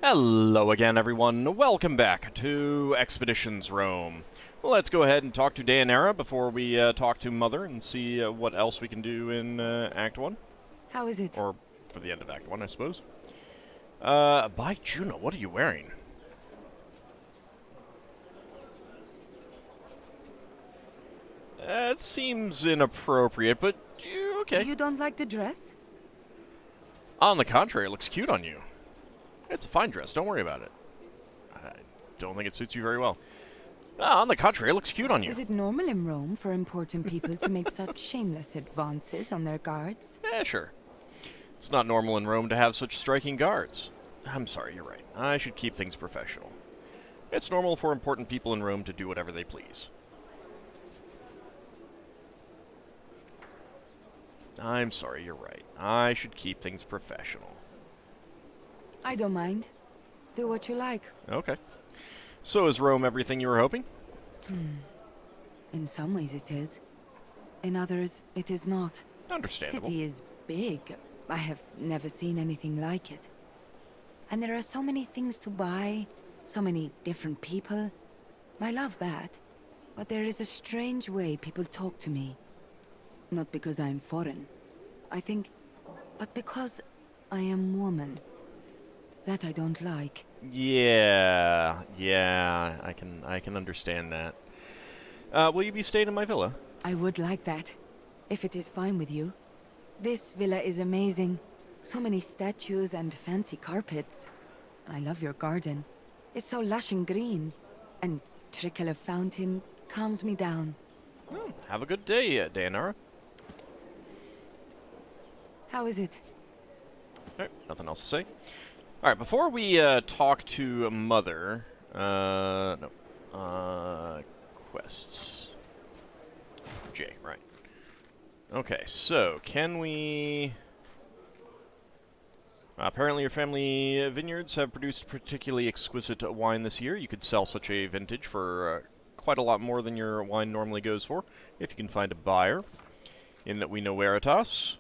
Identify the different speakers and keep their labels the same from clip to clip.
Speaker 1: Hello again, everyone. Welcome back to Expeditions Rome. Well, let's go ahead and talk to Daenerys before we talk to Mother and see what else we can do in Act 1.
Speaker 2: How is it?
Speaker 1: Or for the end of Act 1, I suppose. By Juno, what are you wearing? It seems inappropriate, but okay.
Speaker 2: You don't like the dress?
Speaker 1: On the contrary, it looks cute on you. It's a fine dress, don't worry about it. I don't think it suits you very well. On the contrary, it looks cute on you.
Speaker 2: Is it normal in Rome for important people to make such shameless advances on their guards?
Speaker 1: Sure. It's not normal in Rome to have such striking guards. I'm sorry, you're right. I should keep things professional. It's normal for important people in Rome to do whatever they please. I'm sorry, you're right. I should keep things professional.
Speaker 2: I don't mind. Do what you like.
Speaker 1: Okay. So is Rome everything you were hoping?
Speaker 2: In some ways it is. In others, it is not.
Speaker 1: Understandable.
Speaker 2: City is big. I have never seen anything like it. And there are so many things to buy, so many different people. I love that. But there is a strange way people talk to me. Not because I am foreign, I think, but because I am woman. That I don't like.
Speaker 1: Yeah, I can understand that. Will you be staying in my villa?
Speaker 2: I would like that, if it is fine with you. This villa is amazing. So many statues and fancy carpets. I love your garden. It's so lush and green. And trickle of fountain calms me down.
Speaker 1: Have a good day, Daenerys.
Speaker 2: How is it?
Speaker 1: Alright, nothing else to say. Alright, before we talk to Mother, quests. J, right. Okay, so, can we... apparently your family vineyards have produced particularly exquisite wine this year. You could sell such a vintage for quite a lot more than your wine normally goes for, if you can find a buyer in We Know Veritas.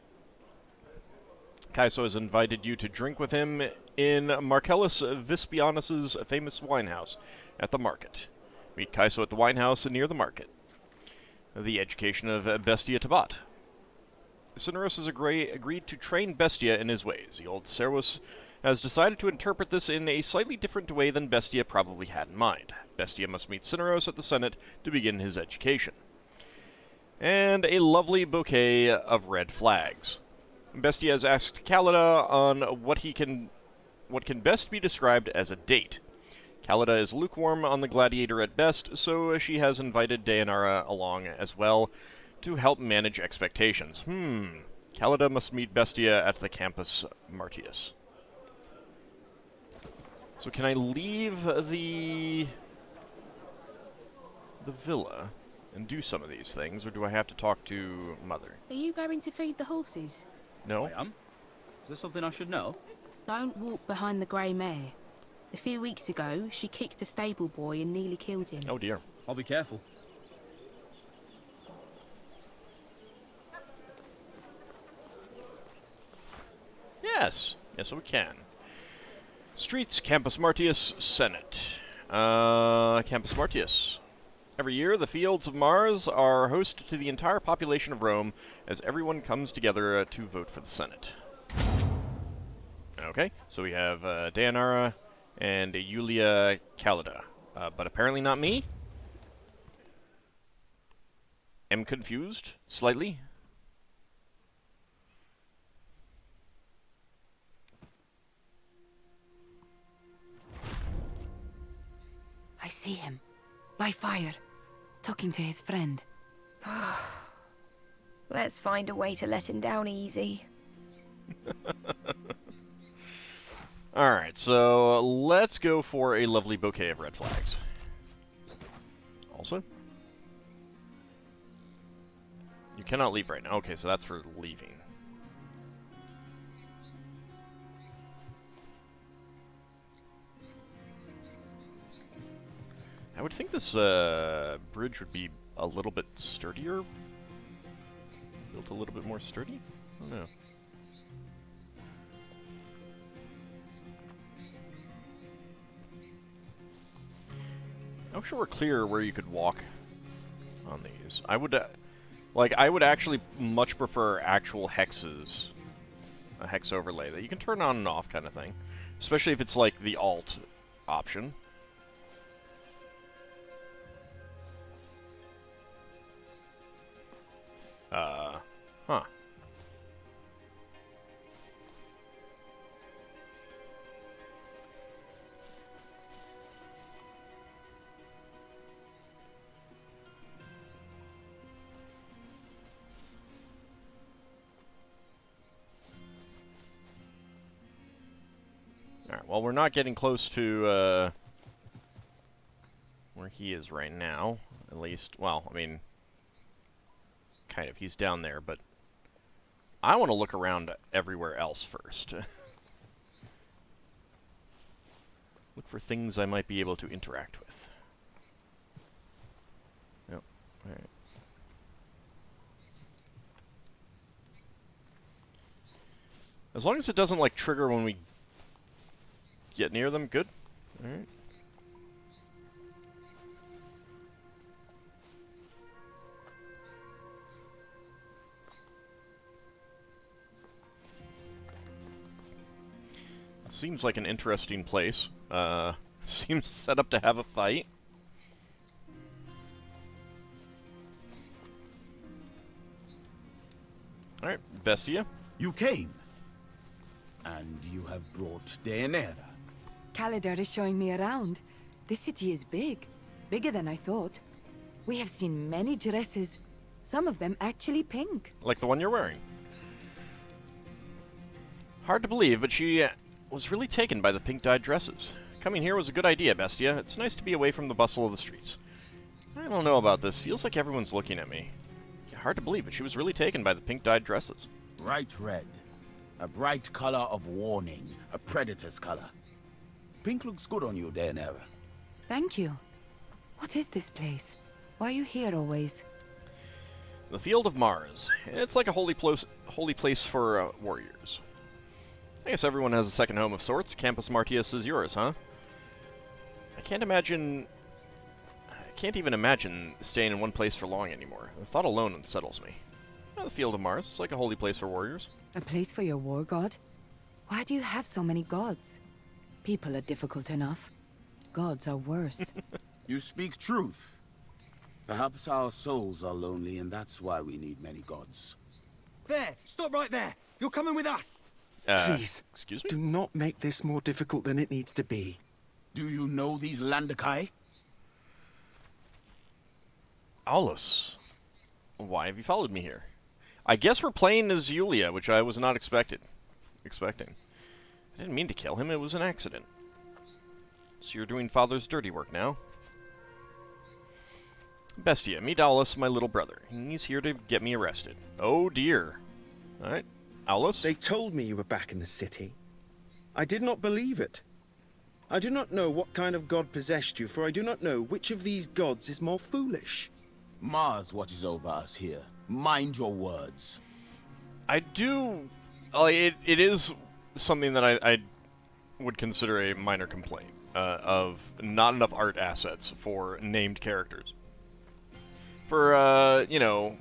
Speaker 1: Kaiso has invited you to drink with him in Marcellus Vispianus's famous winehouse at the market. Meet Kaiso at the winehouse near the market. The education of Bestia Tabat. Cineros has agreed to train Bestia in his ways. The old Servus has decided to interpret this in a slightly different way than Bestia probably had in mind. Bestia must meet Cineros at the Senate to begin his education. And a lovely bouquet of red flags. Bestia has asked Callida on what can best be described as a date. Callida is lukewarm on the gladiator at best, so she has invited Daenerys along as well to help manage expectations. Callida must meet Bestia at the campus Martius. So can I leave the villa and do some of these things, or do I have to talk to Mother?
Speaker 3: Are you going to feed the horses?
Speaker 1: No?
Speaker 4: I am? Is there something I should know?
Speaker 3: Don't walk behind the grey mare. A few weeks ago, she kicked a stable boy and nearly killed him.
Speaker 1: Oh dear.
Speaker 4: I'll be careful.
Speaker 1: Yes, we can. Streets, Campus Martius, Senate. Campus Martius. Every year, the fields of Mars are host to the entire population of Rome as everyone comes together to vote for the Senate. Okay, so we have Daenerys and Yulia Callida, but apparently not me. Am confused, slightly.
Speaker 2: I see him. By fire. Talking to his friend.
Speaker 5: Let's find a way to let him down easy.
Speaker 1: Alright, so let's go for a lovely bouquet of red flags. Also, you cannot leave right now. Okay, so that's for leaving. I would think this bridge would be a little bit sturdier. Built a little bit more sturdy? I don't know. I'm sure we're clear where you could walk on these. I would, I would actually much prefer actual hexes, a hex overlay that you can turn on and off kind of thing. Especially if it's like the alt option. Huh. Alright, well, we're not getting close to, where he is right now. At least, well, I mean, kind of. He's down there, but I want to look around everywhere else first. Look for things I might be able to interact with. Yep, alright. As long as it doesn't, like, trigger when we get near them, good. Alright. Seems like an interesting place. Seems set up to have a fight. Alright, Bestia.
Speaker 6: You came. And you have brought Daenerys.
Speaker 2: Calidar is showing me around. This city is big. Bigger than I thought. We have seen many dresses. Some of them actually pink.
Speaker 1: Like the one you're wearing. Hard to believe, but she was really taken by the pink-dyed dresses. Coming here was a good idea, Bestia. It's nice to be away from the bustle of the streets. I don't know about this. Feels like everyone's looking at me. Hard to believe, but she was really taken by the pink-dyed dresses.
Speaker 6: Bright red. A bright color of warning. A predator's color. Pink looks good on you, Daenerys.
Speaker 2: Thank you. What is this place? Why are you here always?
Speaker 1: The Field of Mars. It's like a holy place for warriors. I guess everyone has a second home of sorts. Campus Martius is yours, huh? I can't even imagine staying in one place for long anymore. The thought alone unsettles me. The Field of Mars. It's like a holy place for warriors.
Speaker 2: A place for your war god? Why do you have so many gods? People are difficult enough. Gods are worse.
Speaker 6: You speak truth. Perhaps our souls are lonely, and that's why we need many gods.
Speaker 7: There! Stop right there! You're coming with us!
Speaker 8: Please,
Speaker 1: excuse me?
Speaker 8: do not make this more difficult than it needs to be.
Speaker 6: Do you know these Landakai?
Speaker 1: Aulus. Why have you followed me here? I guess we're playing as Yulia, which I was not expecting. I didn't mean to kill him, it was an accident. So you're doing Father's dirty work now? Bestia, meet Aulus, my little brother. He's here to get me arrested. Oh dear. Alright, Aulus?
Speaker 8: They told me you were back in the city. I did not believe it. I do not know what kind of god possessed you, for I do not know which of these gods is more foolish.
Speaker 6: Mars watches over us here. Mind your words.
Speaker 1: I do... it is something that I would consider a minor complaint, of not enough art assets for named characters. For, you know...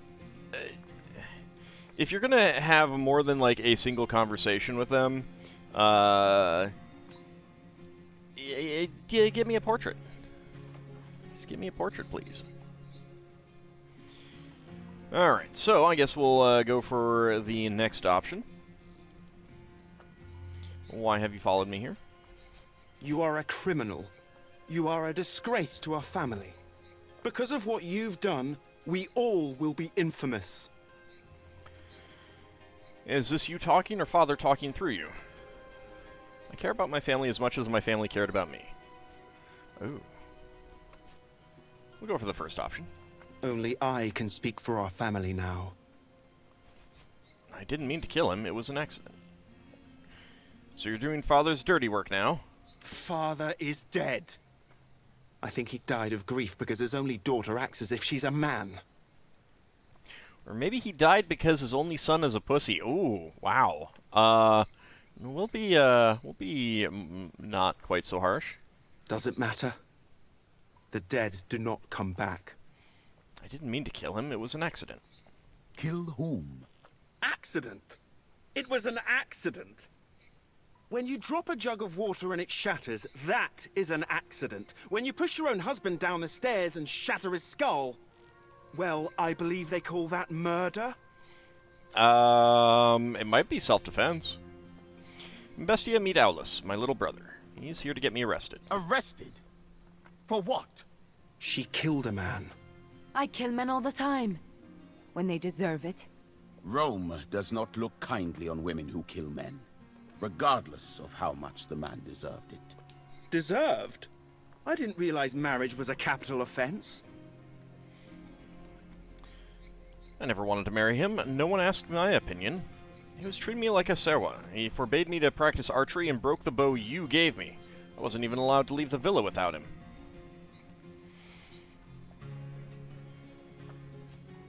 Speaker 1: if you're gonna have more than, like, a single conversation with them, give me a portrait. Just give me a portrait, please. Alright, so I guess we'll go for the next option. Why have you followed me here?
Speaker 8: You are a criminal. You are a disgrace to our family. Because of what you've done, we all will be infamous.
Speaker 1: Is this you talking or Father talking through you? I care about my family as much as my family cared about me. Ooh. We'll go for the first option.
Speaker 8: Only I can speak for our family now.
Speaker 1: I didn't mean to kill him, it was an accident. So you're doing Father's dirty work now?
Speaker 8: Father is dead. I think he died of grief because his only daughter acts as if she's a man.
Speaker 1: Or maybe he died because his only son is a pussy. Ooh, wow. We'll be not quite so harsh.
Speaker 8: Does it matter? The dead do not come back.
Speaker 1: I didn't mean to kill him. It was an accident.
Speaker 6: Kill whom?
Speaker 8: Accident? It was an accident. When you drop a jug of water and it shatters, that is an accident. When you push your own husband down the stairs and shatter his skull, well, I believe they call that murder.
Speaker 1: It might be self-defense. Bestia, meet Aulus, my little brother. He's here to get me arrested.
Speaker 6: Arrested? For what?
Speaker 8: She killed a man.
Speaker 2: I kill men all the time. When they deserve it.
Speaker 6: Rome does not look kindly on women who kill men, regardless of how much the man deserved it.
Speaker 8: Deserved? I didn't realize marriage was a capital offense.
Speaker 1: I never wanted to marry him. No one asked my opinion. He was treating me like a serwa. He forbade me to practice archery and broke the bow you gave me. I wasn't even allowed to leave the villa without him.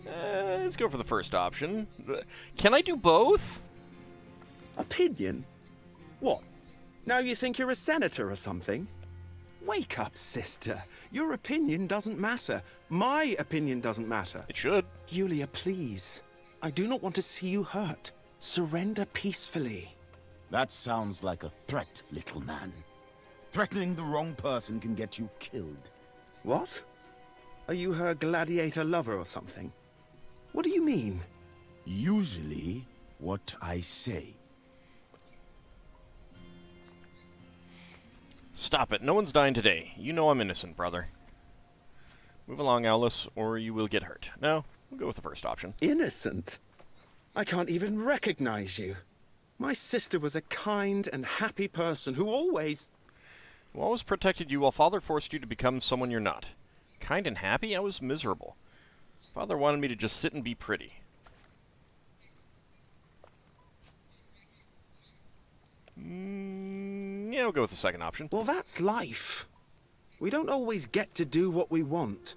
Speaker 1: Let's go for the first option. Can I do both?
Speaker 8: Opinion? What? Now you think you're a senator or something? Wake up, sister. Your opinion doesn't matter. My opinion doesn't matter.
Speaker 1: It should.
Speaker 8: Yulia, please. I do not want to see you hurt. Surrender peacefully.
Speaker 6: That sounds like a threat, little man. Threatening the wrong person can get you killed.
Speaker 8: What? Are you her gladiator lover or something? What do you mean?
Speaker 6: Usually, what I say.
Speaker 1: Stop it. No one's dying today. You know I'm innocent, brother. Move along, Aulus, or you will get hurt. No, we'll go with the first option.
Speaker 8: Innocent? I can't even recognize you. My sister was a kind and happy person who always
Speaker 1: protected you while Father forced you to become someone you're not. Kind and happy? I was miserable. Father wanted me to just sit and be pretty. Yeah, we'll go with the second option.
Speaker 8: Well, that's life. We don't always get to do what we want.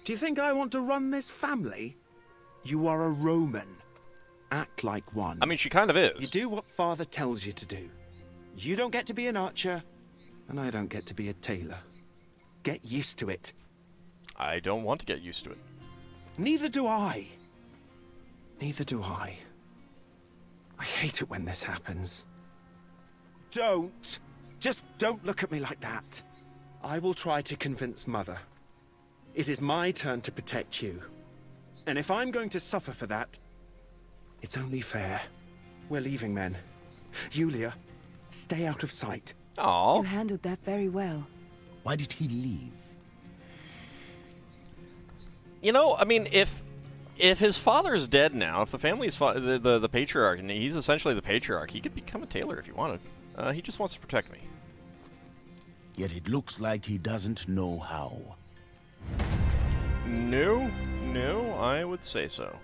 Speaker 8: Do you think I want to run this family? You are a Roman. Act like one.
Speaker 1: I mean, she kind of is.
Speaker 8: You do what Father tells you to do. You don't get to be an archer, and I don't get to be a tailor. Get used to it.
Speaker 1: I don't want to get used to it.
Speaker 8: Neither do I. Neither do I. I hate it when this happens. Don't. Just don't look at me like that. I will try to convince Mother. It is my turn to protect you. And if I'm going to suffer for that, it's only fair. We're leaving, men. Yulia, stay out of sight.
Speaker 2: You
Speaker 1: Aww.
Speaker 2: handled that very well.
Speaker 6: Why did he leave?
Speaker 1: You know, I mean, if his father's dead now, if the family's the patriarch, and he's essentially the patriarch, he could become a tailor if he wanted. He just wants to protect me.
Speaker 6: Yet it looks like he doesn't know how.
Speaker 1: No, I would say so.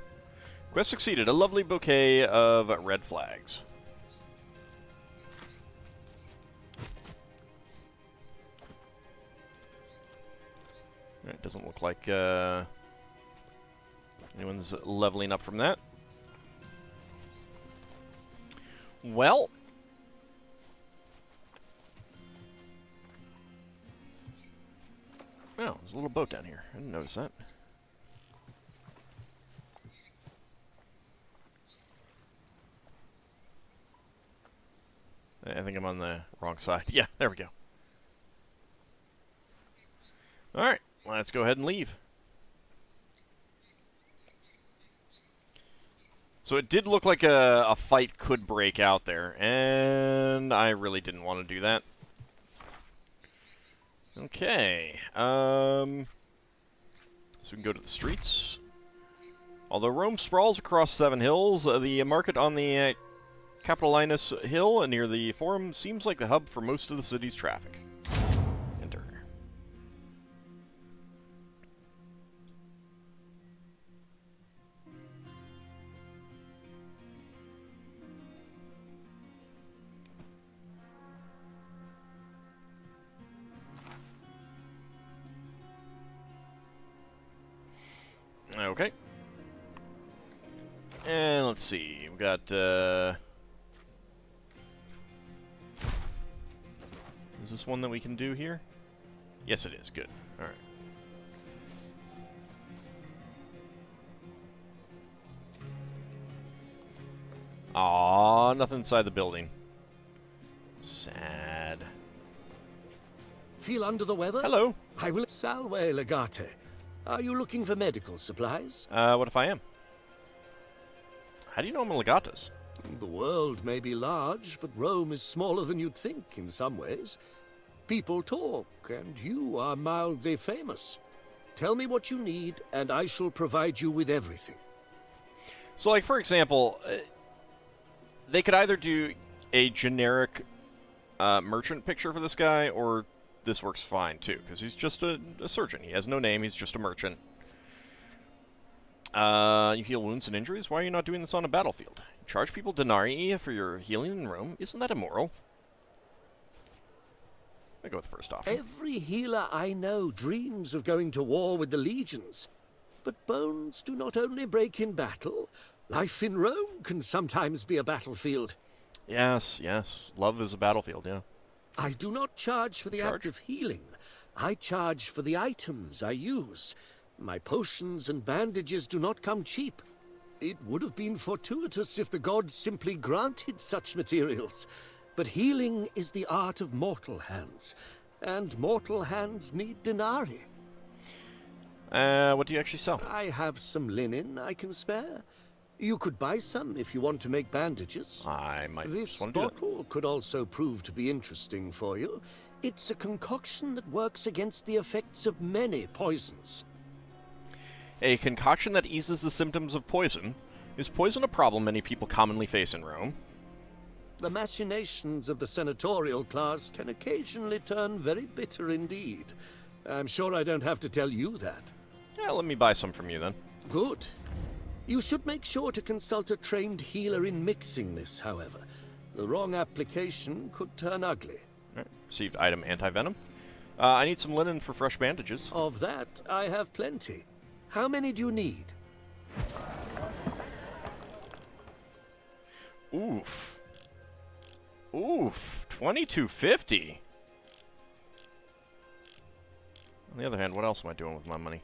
Speaker 1: Quest succeeded. A lovely bouquet of red flags. It doesn't look like anyone's leveling up from that. Well, oh, there's a little boat down here. I didn't notice that. I think I'm on the wrong side. Yeah, there we go. Alright, let's go ahead and leave. So it did look like a fight could break out there, and I really didn't want to do that. Okay, so we can go to the streets. Although Rome sprawls across 7 hills, the market on the Capitolinus Hill near the Forum seems like the hub for most of the city's traffic. Enter. Okay. And let's see, we've got, is this one that we can do here? Yes, it is. Good. All right. Aw, nothing inside the building. Sad.
Speaker 9: Feel under the weather?
Speaker 1: Hello.
Speaker 9: I will. Salve legate. Are you looking for medical supplies?
Speaker 1: What if I am? How do you know I'm a legatus?
Speaker 9: The world may be large, but Rome is smaller than you'd think in some ways. People talk, and you are mildly famous. Tell me what you need, and I shall provide you with everything.
Speaker 1: So, like, for example, they could either do a generic merchant picture for this guy, or this works fine, too, because he's just a surgeon. He has no name, he's just a merchant. You heal wounds and injuries? Why are you not doing this on a battlefield? You charge people denarii for your healing in Rome? Isn't that immoral? I go with first off.
Speaker 9: Every healer I know dreams of going to war with the legions. But bones do not only break in battle. Life in Rome can sometimes be a battlefield.
Speaker 1: Yes, yes. Love is a battlefield, yeah.
Speaker 9: I do not charge for the act of healing. I charge for the items I use. My potions and bandages do not come cheap. It would have been fortuitous if the gods simply granted such materials. But healing is the art of mortal hands, and mortal hands need denarii.
Speaker 1: What do you actually sell?
Speaker 9: I have some linen I can spare. You could buy some if you want to make bandages.
Speaker 1: I might
Speaker 9: This
Speaker 1: just want to do that.
Speaker 9: bottle could also prove to be interesting for you. It's a concoction that works against the effects of many poisons.
Speaker 1: A concoction that eases the symptoms of poison. Is poison a problem many people commonly face in Rome?
Speaker 9: The machinations of the senatorial class can occasionally turn very bitter indeed. I'm sure I don't have to tell you that.
Speaker 1: Yeah, let me buy some from you then.
Speaker 9: Good. You should make sure to consult a trained healer in mixing this, however. The wrong application could turn ugly.
Speaker 1: Alright, received item anti-venom. I need some linen for fresh bandages.
Speaker 9: Of that, I have plenty. How many do you need?
Speaker 1: Oof. Oof. 2250. On the other hand, what else am I doing with my money?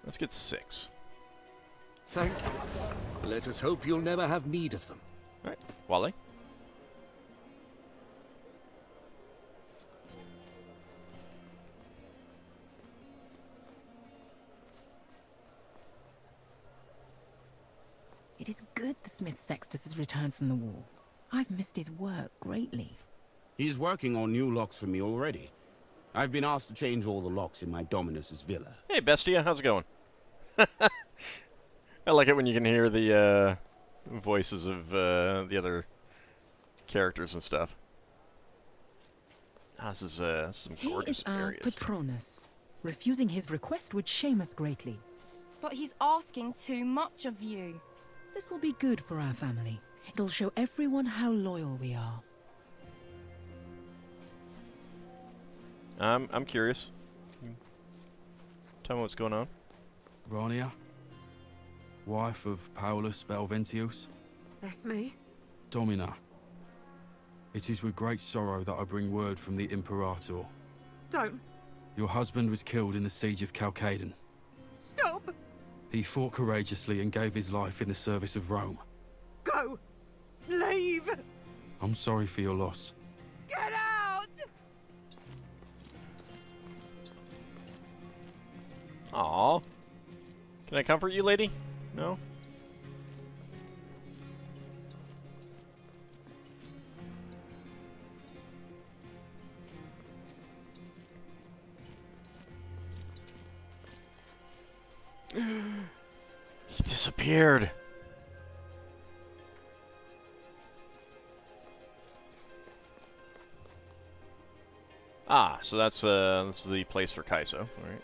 Speaker 1: Let's get 6.
Speaker 9: Thank you. Let us hope you'll never have need of them.
Speaker 1: Alright, Wally.
Speaker 10: It is good the smith Sextus has returned from the war. I've missed his work greatly.
Speaker 6: He's working on new locks for me already. I've been asked to change all the locks in my Dominus's villa.
Speaker 1: Hey, Bestia, how's it going? I like it when you can hear the voices of the other characters and stuff. Ah, this is some
Speaker 10: He
Speaker 1: gorgeous
Speaker 10: is our
Speaker 1: areas.
Speaker 10: Patronus. Refusing his request would shame us greatly.
Speaker 11: But he's asking too much of you.
Speaker 10: This will be good for our family. It'll show everyone how loyal we are.
Speaker 1: I'm curious. Tell me what's going on.
Speaker 12: Rania, wife of Paulus Belventius.
Speaker 2: That's me.
Speaker 12: Domina, it is with great sorrow that I bring word from the Imperator.
Speaker 2: Don't.
Speaker 12: Your husband was killed in the siege of Chalcedon.
Speaker 2: Stop.
Speaker 12: He fought courageously and gave his life in the service of Rome.
Speaker 2: Go. Leave.
Speaker 12: I'm sorry for your loss.
Speaker 2: Get out.
Speaker 1: Aw. Can I comfort you, lady? No? He disappeared. Ah, so that's this is the place for Kaiso, alright.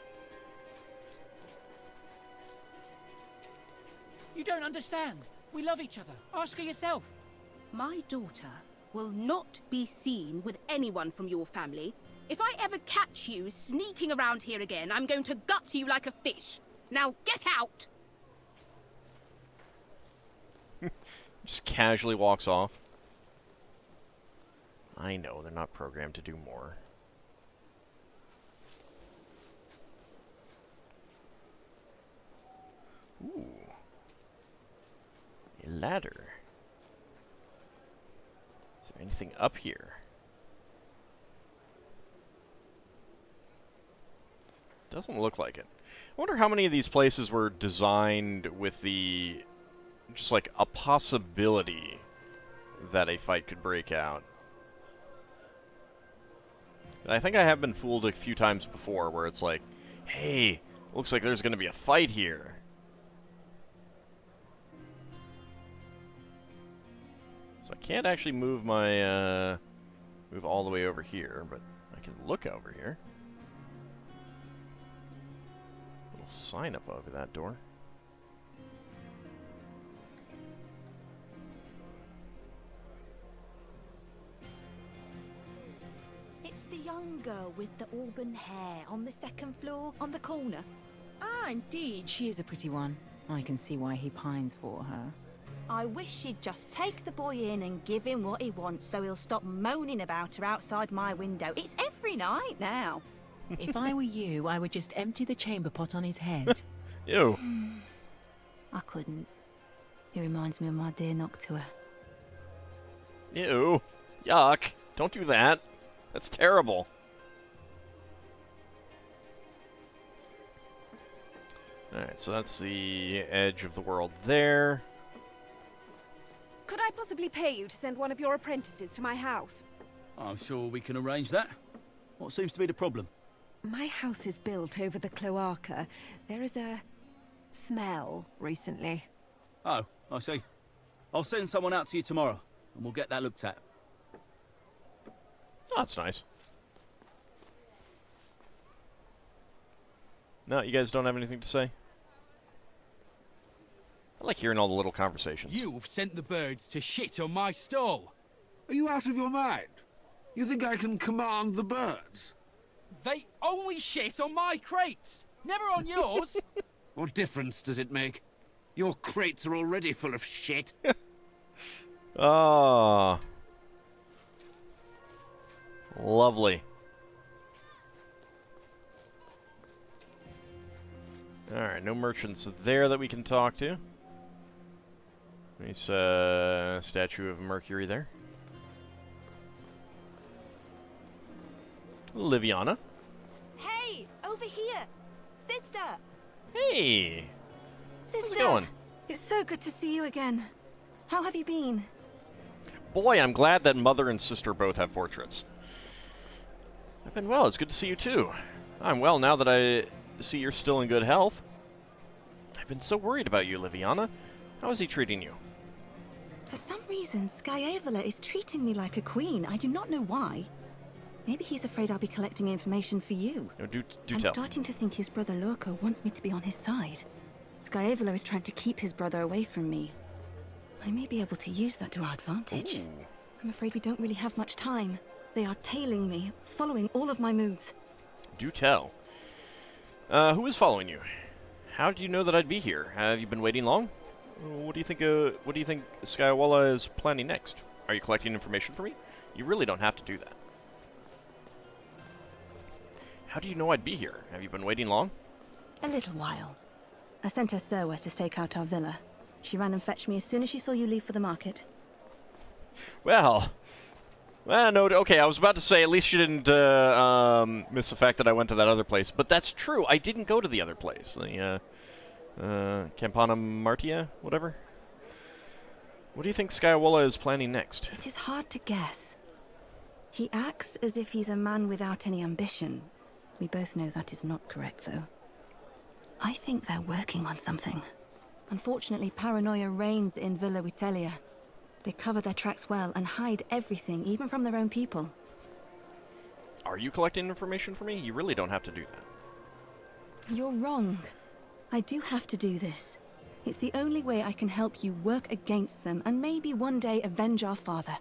Speaker 13: You don't understand. We love each other. Ask her yourself.
Speaker 3: My daughter will not be seen with anyone from your family. If I ever catch you sneaking around here again, I'm going to gut you like a fish. Now get out!
Speaker 1: Just casually walks off. I know, they're not programmed to do more. Ooh. A ladder. Is there anything up here? Doesn't look like it. I wonder how many of these places were designed with the... just like a possibility that a fight could break out. I think I have been fooled a few times before where it's like, hey, looks like there's going to be a fight here. So I can't actually move my, move all the way over here, but I can look over here. Little sign up over that door.
Speaker 14: It's the young girl with the auburn hair on the second floor, on the corner.
Speaker 10: Ah, indeed, she is a pretty one. I can see why he pines for her.
Speaker 14: I wish she'd just take the boy in and give him what he wants so he'll stop moaning about her outside my window. It's every night now.
Speaker 10: If I were you, I would just empty the chamber pot on his head.
Speaker 1: Ew.
Speaker 14: I couldn't. He reminds me of my dear Noctua.
Speaker 1: Ew. Yuck. Don't do that. That's terrible. Alright, so that's the edge of the world there.
Speaker 15: Could I possibly pay you to send one of your apprentices to my house?
Speaker 4: I'm sure we can arrange that. What seems to be the problem?
Speaker 15: My house is built over the cloaca. There is a smell recently.
Speaker 4: Oh, I see. I'll send someone out to you tomorrow, and we'll get that looked at.
Speaker 1: Oh, that's nice. No, you guys don't have anything to say? I like hearing all the little conversations.
Speaker 12: You've sent the birds to shit on my stall.
Speaker 8: Are you out of your mind? You think I can command the birds?
Speaker 12: They only shit on my crates, never on yours.
Speaker 8: What difference does it make? Your crates are already full of shit.
Speaker 1: Ah. Lovely. Alright, no merchants there that we can talk to. Nice statue of Mercury there. Liviana.
Speaker 14: Hey, over here! Sister!
Speaker 1: Hey!
Speaker 14: Sister!
Speaker 1: How's it going?
Speaker 14: It's so good to see you again. How have you been?
Speaker 1: Boy, I'm glad that mother and sister both have portraits. I've been well. It's good to see you too. I'm well now that I see you're still in good health. I've been so worried about you, Liviana. How is he treating you?
Speaker 14: For some reason, Skyavola is treating me like a queen. I do not know why. Maybe he's afraid I'll be collecting information for you.
Speaker 1: No, do
Speaker 14: I'm
Speaker 1: tell.
Speaker 14: starting to think his brother Lorco wants me to be on his side. Skyavola is trying to keep his brother away from me. I may be able to use that to our advantage.
Speaker 1: Ooh.
Speaker 14: I'm afraid we don't really have much time. They are tailing me, following all of my moves.
Speaker 1: Do tell. Who is following you? How do you know that I'd be here? Have you been waiting long? What do you think? What do you think Skywalla is planning next? Are you collecting information for me? You really don't have to do that. How do you know I'd be here? Have you been waiting long?
Speaker 14: A little while. I sent her Serwa to stake out our villa. She ran and fetched me as soon as she saw you leave for the market.
Speaker 1: Well, no, okay, I was about to say, at least you didn't miss the fact that I went to that other place. But that's true, I didn't go to the other place. The, Campana Martia, whatever. What do you think Skywalla is planning next?
Speaker 14: It is hard to guess. He acts as if he's a man without any ambition. We both know that is not correct, though. I think they're working on something. Unfortunately, paranoia reigns in Villa Witelia. They cover their tracks well and hide everything, even from their own people.
Speaker 1: Are you collecting information for me? You really don't have to do that.
Speaker 14: You're wrong. I do have to do this. It's the only way I can help you work against them and maybe one day avenge our father.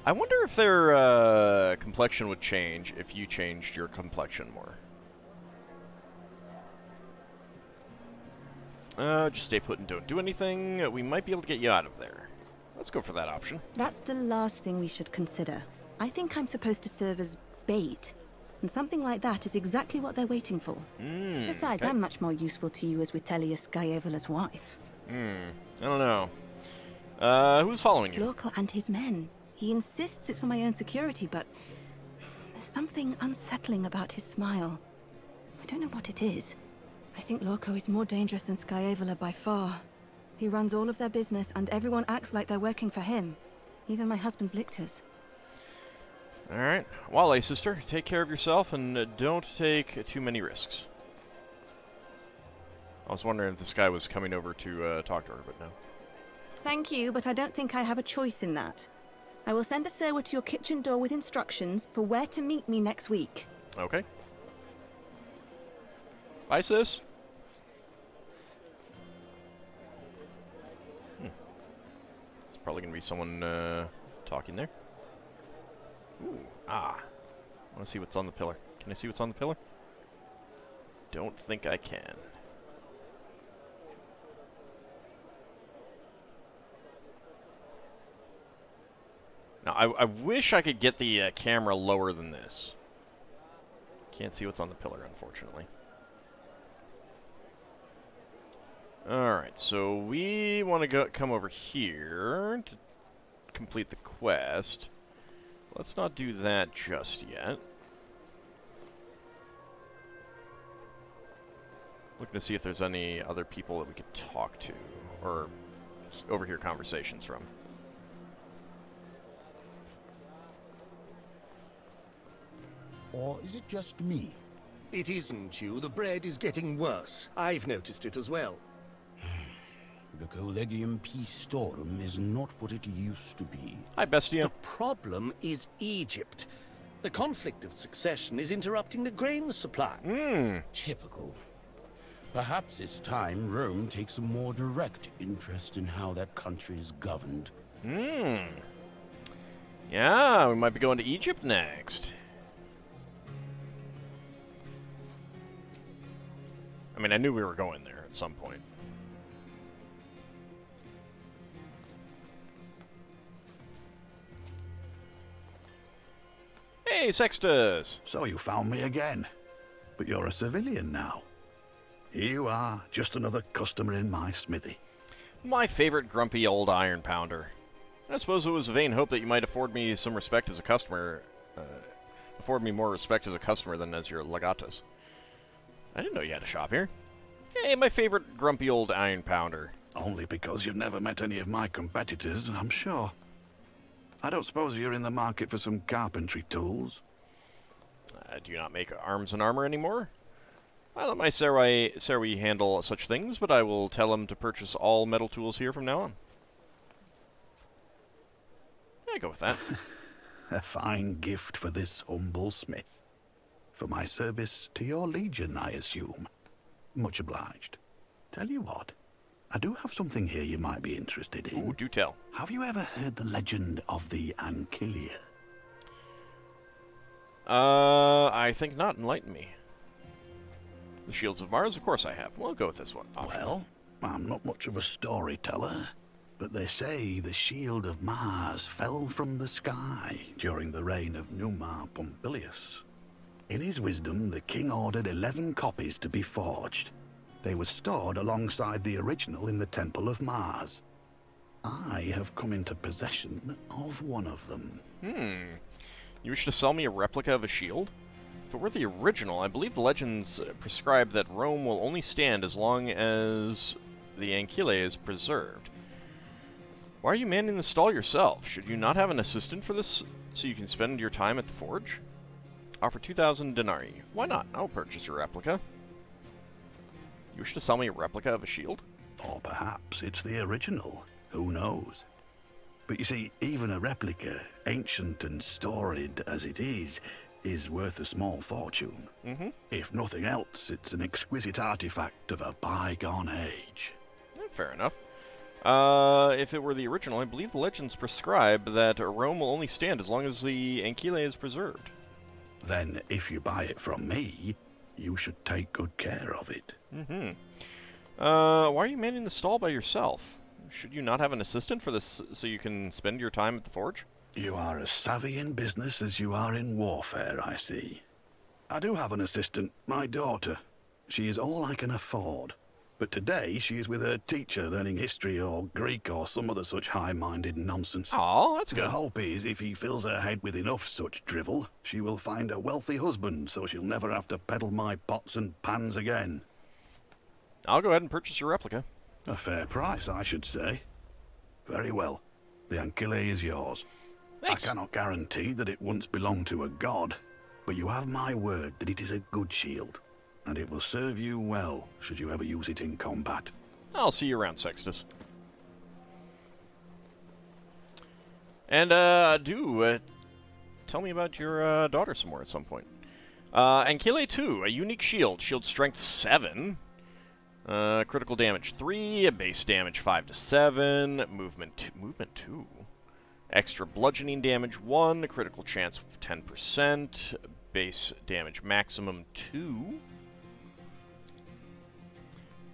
Speaker 1: I wonder if their complexion would change if you changed your complexion more. Just stay put and don't do anything. We might be able to get you out of there. Let's go for that option.
Speaker 14: That's the last thing we should consider. I think I'm supposed to serve as bait, and something like that is exactly what they're waiting for. Besides,
Speaker 1: okay.
Speaker 14: I'm much more useful to you as Vitellius Skyevola's wife.
Speaker 1: I don't know. Who's following you?
Speaker 14: Lorco and his men. He insists it's for my own security, but there's something unsettling about his smile. I don't know what it is. I think Lorco is more dangerous than Skyevola by far. He runs all of their business, and everyone acts like they're working for him. Even my husband's lictors.
Speaker 1: Alright. Wale, sister, take care of yourself and don't take too many risks. I was wondering if this guy was coming over to talk to her, but no.
Speaker 14: Thank you, but I don't think I have a choice in that. I will send a server to your kitchen door with instructions for where to meet me next week.
Speaker 1: Okay. Bye, sis. There's probably going to be someone talking there. Ooh, I want to see what's on the pillar. Can I see what's on the pillar? Don't think I can. Now, I wish I could get the camera lower than this. Can't see what's on the pillar, unfortunately. Alright, so we want to come over here to complete the quest. Let's not do that just yet. Looking to see if there's any other people that we could talk to, or overhear conversations from.
Speaker 6: Or is it just me?
Speaker 9: It isn't you. The bread is getting worse. I've noticed it as well.
Speaker 6: The Collegium Peaceorum is not what it used to be.
Speaker 1: Hi, Bestia.
Speaker 9: The problem is Egypt. The conflict of succession is interrupting the grain supply.
Speaker 6: Typical. Perhaps it's time Rome takes a more direct interest in how that country is governed.
Speaker 1: Yeah, we might be going to Egypt next. I mean, I knew we were going there at some point. Hey, Sextus!
Speaker 16: So you found me again. But you're a civilian now. Here you are, just another customer in my smithy.
Speaker 1: My favorite grumpy old iron pounder. I suppose it was a vain hope that you might afford me some respect as a customer. Afford me more respect as a customer than as your legatus. I didn't know you had a shop here. Hey, my favorite grumpy old iron pounder.
Speaker 16: Only because you've never met any of my competitors, I'm sure. I don't suppose you're in the market for some carpentry tools?
Speaker 1: Do you not make arms and armor anymore? I let my Sarai handle such things, but I will tell him to purchase all metal tools here from now on. Yeah, go with that.
Speaker 16: A fine gift for this humble smith. For my service to your legion, I assume. Much obliged. Tell you what, I do have something here you might be interested in.
Speaker 1: Ooh, do tell.
Speaker 16: Have you ever heard the legend of the Ankylia?
Speaker 1: I think not. Enlighten me. The Shields of Mars? Of course I have. We'll go with this one.
Speaker 16: Well, I'm not much of a storyteller, but they say the Shield of Mars fell from the sky during the reign of Numa Pompilius. In his wisdom, the king ordered 11 copies to be forged. They were stored alongside the original in the Temple of Mars. I have come into possession of one of them.
Speaker 1: You wish to sell me a replica of a shield? If it were the original, I believe the legends prescribe that Rome will only stand as long as the Ankylae is preserved. Why are you manning the stall yourself? Should you not have an assistant for this so you can spend your time at the forge? Offer 2,000 denarii. Why not? I'll purchase your replica. You wish to sell me a replica of a shield?
Speaker 16: Or perhaps it's the original. Who knows? But you see, even a replica, ancient and storied as it is worth a small fortune. If nothing else, it's an exquisite artifact of a bygone age.
Speaker 1: Fair enough. If it were the original, I believe the legends prescribe that Rome will only stand as long as the Ankylae is preserved.
Speaker 16: Then, if you buy it from me, you should take good care of it.
Speaker 1: Why are you manning the stall by yourself? Should you not have an assistant for this so you can spend your time at the forge?
Speaker 16: You are as savvy in business as you are in warfare, I see. I do have an assistant, my daughter. She is all I can afford. But today she is with her teacher learning history or Greek or some other such high-minded nonsense.
Speaker 1: Oh, that's good.
Speaker 16: The hope is if he fills her head with enough such drivel, she will find a wealthy husband so she'll never have to peddle my pots and pans again.
Speaker 1: I'll go ahead and purchase your replica.
Speaker 16: A fair price, I should say. Very well. The Ankyle is yours.
Speaker 1: Thanks.
Speaker 16: I cannot guarantee that it once belonged to a god, but you have my word that it is a good shield, and it will serve you well should you ever use it in combat.
Speaker 1: I'll see you around, Sextus. And, tell me about your daughter some more at some point. Ankyle 2, a unique shield. Shield strength 7. Critical damage 3, base damage 5 to 7, movement 2. Extra bludgeoning damage 1, critical chance 10%, base damage maximum 2.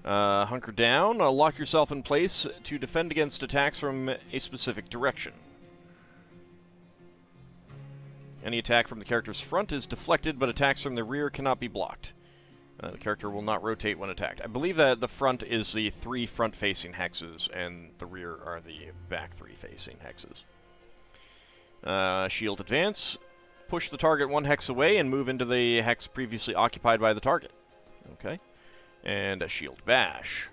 Speaker 1: Hunker down, lock yourself in place to defend against attacks from a specific direction. Any attack from the character's front is deflected, but attacks from the rear cannot be blocked. The character will not rotate when attacked. I believe that the front is the 3 front-facing hexes, and the rear are the back 3-facing hexes. Shield advance. Push the target 1 hex away and move into the hex previously occupied by the target. Okay. And a shield bash.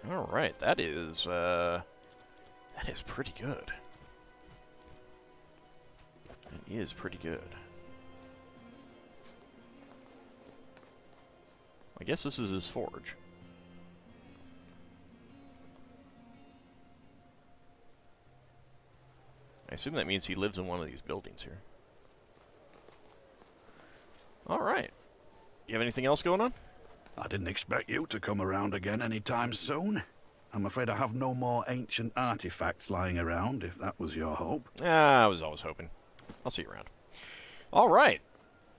Speaker 1: Alright, that is pretty good. It is pretty good. I guess this is his forge. I assume that means he lives in one of these buildings here. Alright. You have anything else going on?
Speaker 16: I didn't expect you to come around again anytime soon. I'm afraid I have no more ancient artifacts lying around, if that was your hope.
Speaker 1: I was always hoping. I'll see you around. Alright.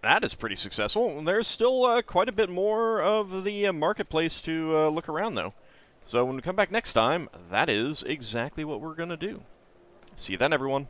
Speaker 1: That is pretty successful. There's still quite a bit more of the marketplace to look around, though. So when we come back next time, that is exactly what we're going to do. See you then, everyone.